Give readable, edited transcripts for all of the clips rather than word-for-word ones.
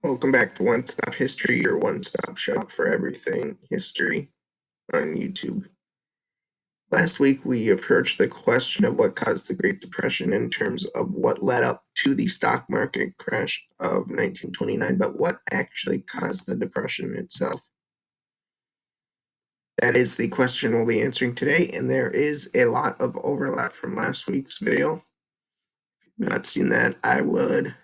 Welcome back to OneStop History, your one-stop shop for everything history on YouTube. Last week, we approached the question of what caused the Great Depression in terms of what led up to the stock market crash of 1929, but what actually caused the Depression itself. That is the question we'll be answering today, and there is a lot of overlap from last week's video. If you've not seen that, I would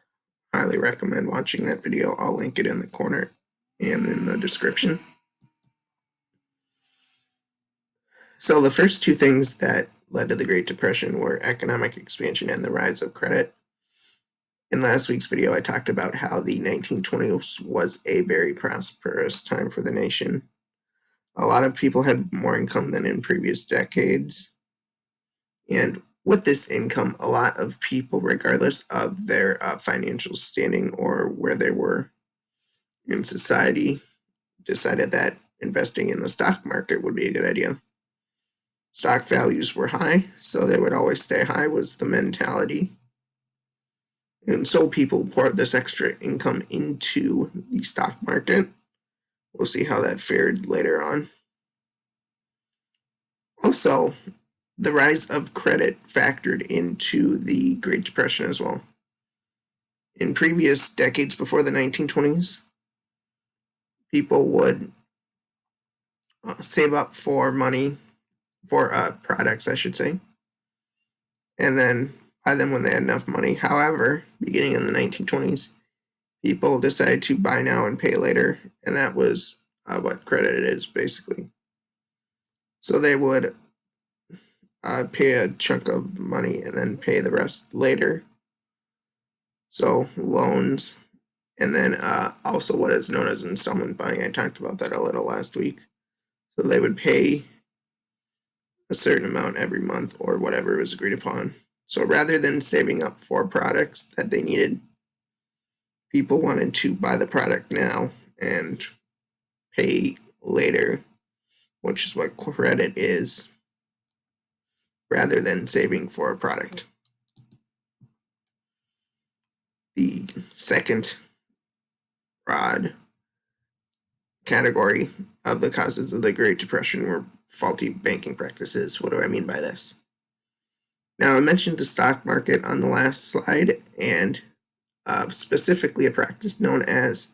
highly recommend watching that video. I'll link it in the corner and in the description. So the first two things that led to the Great Depression were economic expansion and the rise of credit. In last week's video, I talked about how the 1920s was a very prosperous time for the nation. A lot of people had more income than in previous decades. And with this income, a lot of people, regardless of their financial standing or where they were in society, decided that investing in the stock market would be a good idea. Stock values were high, so they would always stay high was the mentality. And so people poured this extra income into the stock market. We'll see how that fared later on. Also, the rise of credit factored into the Great Depression as well. In previous decades before the 1920s, people would save up for money, for products, I should say, and then buy them when they had enough money. However, beginning in the 1920s, people decided to buy now and pay later, and that was what credit is, basically. So they would pay a chunk of money and then pay the rest later. So loans, and then also what is known as installment buying. I talked about that a little last week. So they would pay a certain amount every month or whatever was agreed upon. So rather than saving up for products that they needed, people wanted to buy the product now and pay later, which is what credit is, rather than saving for a product. The second broad category of the causes of the Great Depression were faulty banking practices. What do I mean by this? Now, I mentioned the stock market on the last slide, and specifically a practice known as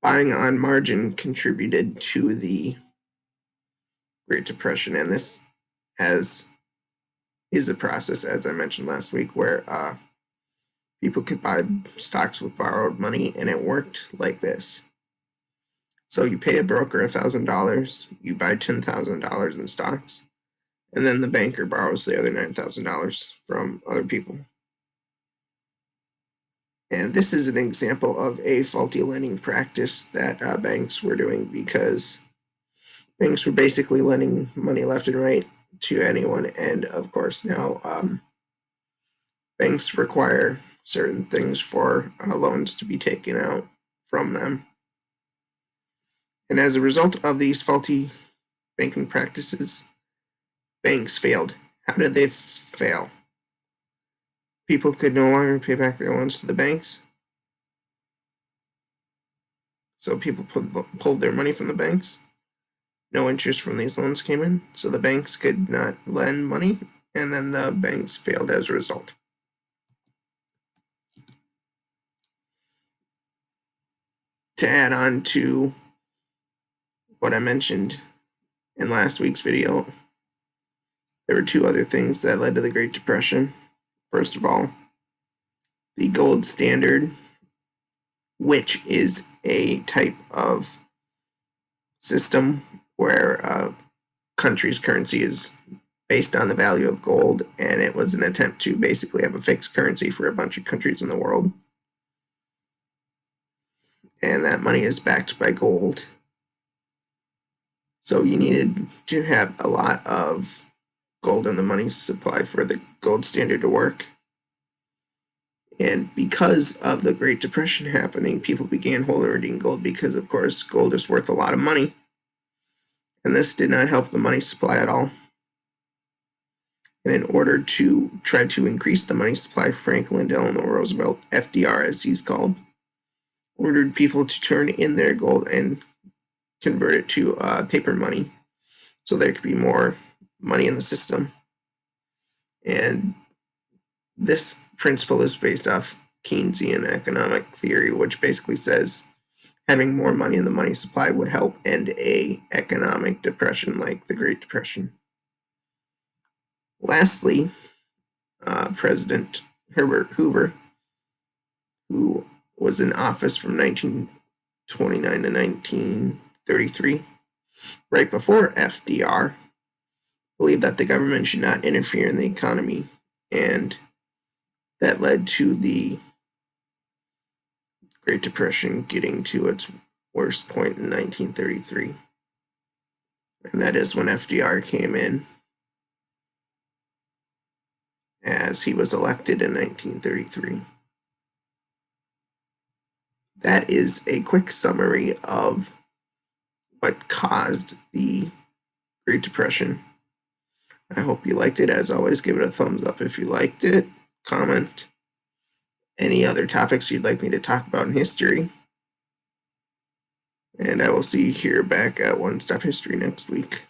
buying on margin contributed to the Great Depression, and this is a process, as I mentioned last week, where people could buy stocks with borrowed money, and it worked like this. So you pay a broker $1,000, you buy $10,000 in stocks, and then the banker borrows the other $9,000 from other people. And this is an example of a faulty lending practice that banks were doing, because banks were basically lending money left and right to anyone. And of course, now banks require certain things for loans to be taken out from them. And as a result of these faulty banking practices, banks failed. How did they fail? People could no longer pay back their loans to the banks. So people pulled their money from the banks. No interest from these loans came in, so the banks could not lend money, and then the banks failed as a result. To add on to what I mentioned in last week's video, there were two other things that led to the Great Depression. First of all, the gold standard, which is a type of system where a country's currency is based on the value of gold, and it was an attempt to basically have a fixed currency for a bunch of countries in the world. And that money is backed by gold. So you needed to have a lot of gold in the money supply for the gold standard to work. And because of the Great Depression happening, people began hoarding gold because, of course, gold is worth a lot of money. And this did not help the money supply at all. And in order to try to increase the money supply, Franklin Delano Roosevelt, FDR as he's called, ordered people to turn in their gold and convert it to paper money so there could be more money in the system. And this principle is based off Keynesian economic theory, which basically says having more money in the money supply would help end a economic depression like the Great Depression. Lastly, President Herbert Hoover, who was in office from 1929 to 1933, right before FDR, believed that the government should not interfere in the economy, and that led to the Great Depression getting to its worst point in 1933. And that is when FDR came in, as he was elected in 1933. That is a quick summary of what caused the Great Depression. I hope you liked it. As always, give it a thumbs up if you liked it. Comment any other topics you'd like me to talk about in history. And I will see you here back at OneStop History next week.